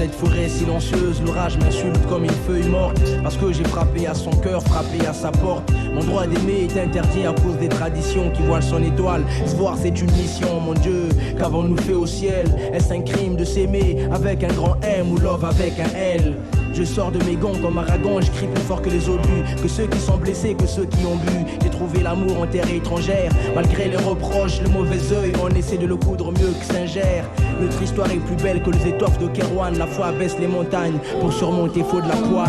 cette forêt silencieuse, l'orage m'insulte comme une feuille morte. Parce que j'ai frappé à son cœur, frappé à sa porte. Mon droit d'aimer est interdit à cause des traditions qui voilent son étoile. Se voir c'est une mission, mon Dieu, qu'avons-nous fait au ciel? Est-ce un crime de s'aimer avec un grand M ou love avec un L? Je sors de mes gonds comme Aragon, je crie plus fort que les obus, que ceux qui sont blessés, que ceux qui ont bu. J'ai trouvé l'amour en terre étrangère, malgré les reproches, le mauvais œil, on essaie de le coudre mieux que Saint-Ger. Notre histoire est plus belle que les étoffes de Kerouan, la foi baisse les montagnes, pour surmonter faut de la poigne.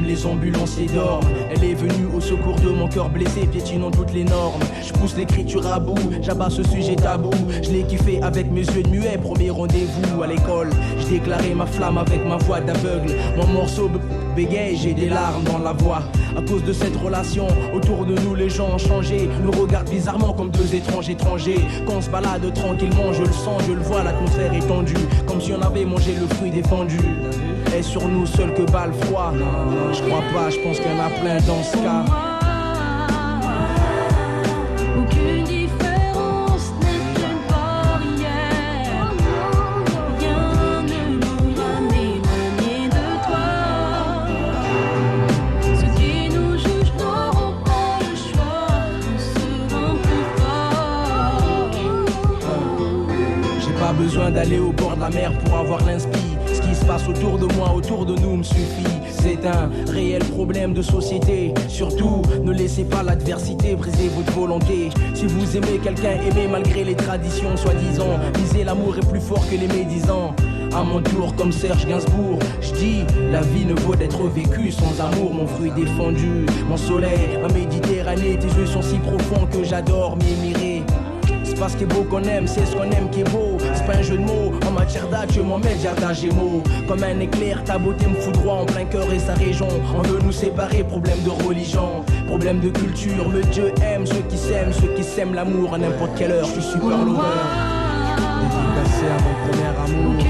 Les ambulanciers dorment, elle est venue au secours de mon cœur blessé, piétinant toutes les normes. Je pousse l'écriture à bout, j'abats ce sujet tabou. Je l'ai kiffé avec mes yeux de muet, premier rendez-vous à l'école. Je déclarais ma flamme avec ma voix d'aveugle. Mon morceau bégaye, j'ai des larmes dans la voix. À cause de cette relation, autour de nous les gens ont changé. Nous regardent bizarrement comme deux étrangers. Quand on se balade tranquillement, je le sens, je le vois, l'atmosphère est tendue, comme si on avait mangé le fruit défendu. Est sur nous seul que bat le froid? Je crois pas, je pense qu'il y en a plein dans ce cas. Aucune différence n'est une barrière. Rien ne pourra m'éloigner de toi. Ceux qui nous jugent n'auront pas le choix, nous serons plus forts. J'ai pas besoin d'aller au bord de la mer pour avoir l'inspi. Ce qui se passe autour de moi, autour de nous me suffit. C'est un réel problème de société. Surtout, ne laissez pas l'adversité briser votre volonté. Si vous aimez quelqu'un, aimez malgré les traditions soi-disant. Lisez l'amour est plus fort que les médisants. À mon tour, comme Serge Gainsbourg, je dis la vie ne vaut d'être vécue sans amour. Mon fruit défendu, mon soleil, ma Méditerranée. Tes yeux sont si profonds que j'adore m'émirer. C'est pas ce qui est beau qu'on aime, c'est ce qu'on aime qui est beau. C'est pas un jeu de mots, en matière d'âge, je m'en mets jardin gémeaux. Comme un éclair, ta beauté me foudroie en plein cœur et sa région. On veut nous séparer, problème de religion, problème de culture. Le Dieu aime ceux qui s'aiment l'amour à n'importe quelle heure. Je suis super lover, dédicacé à mon premier amour.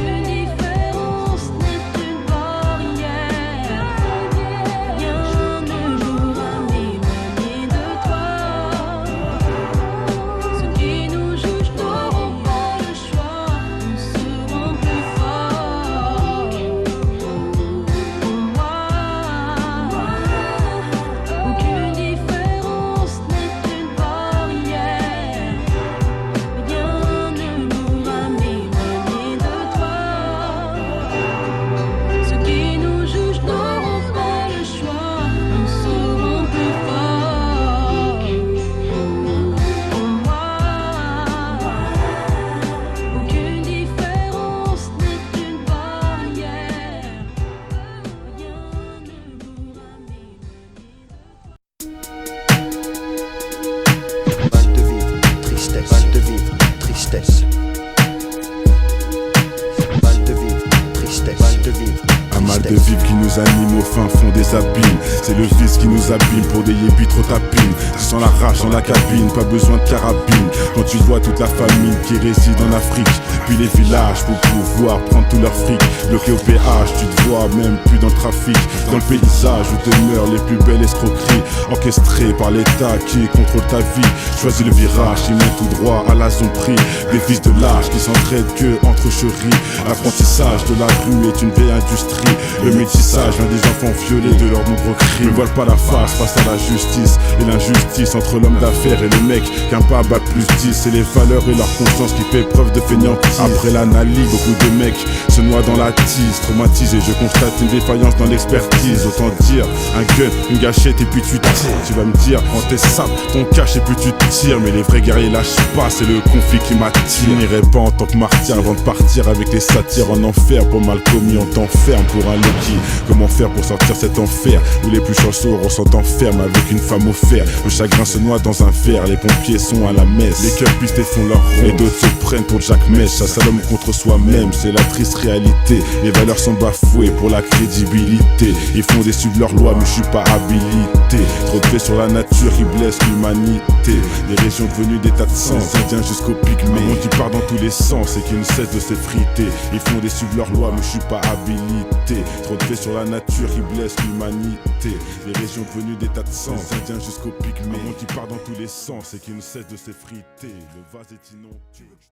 De vivre qui nous anime au fin fond des abîmes. C'est le vice qui nous abîme pour des yébis trop tapines. Tu sens la rage dans la cabine, pas besoin de carabine. Quand tu vois toute la famille qui réside en Afrique, puis les villages pour pouvoir prendre tout leur fric. Bloqué au péage, tu te vois même plus dans le trafic. Dans le paysage où demeurent les plus belles escroqueries, orchestrées par l'État qui contrôle ta vie. Choisis le virage, il mène tout droit à la zombie. Des fils de l'âge qui s'entraident que entre chéris. L'apprentissage de la rue est une vieille industrie. Le métissage vient des enfants violés de leurs nombreux crimes. Ne voile pas la face face à la justice et l'injustice entre l'homme d'affaires et le mec qu'un pas bat plus 10. C'est les valeurs et leur conscience qui fait preuve de fainéantise. Après l'analyse, beaucoup de mecs se noient dans la tise. Traumatisé, je constate une défaillance dans l'expertise. Autant dire, un gun, une gâchette et puis tu tires. Tu vas me dire, quand t'es sable, ton cache et puis tu tires. Mais les vrais guerriers lâchent pas, c'est le conflit qui m'attire. Je n'irai pas en tant que martyr avant de partir avec les satires en enfer. Pour mal commis, on t'enferme pour un Loki. Comment faire pour sortir cet enfer où les plus chanceux ressentent enferme avec une femme au fer. Le chagrin se noie dans un verre, les pompiers sont à la messe. Les cœurs pistés font leur rond et d'autres se prennent pour Jack Mèche. Ça s'allume contre soi-même, c'est la triste réalité. Les valeurs sont bafouées pour la crédibilité. Ils font déçus de leur loi mais je suis pas habilité. Trop Trop de faits sur la nature qui blessent l'humanité. Les régions venues des tas de sens, indiens jusqu'aux pygmées. Un monde qui part dans tous les sens et qui ne cesse de s'effriter. Ils font des suivre leurs lois mais je suis pas habilité. Trop de faits sur la nature qui blessent l'humanité. Les régions venues des tas de sens, indiens jusqu'aux pygmées. Un monde qui part dans tous les sens et qui ne cesse de s'effriter. Le vase est inondé.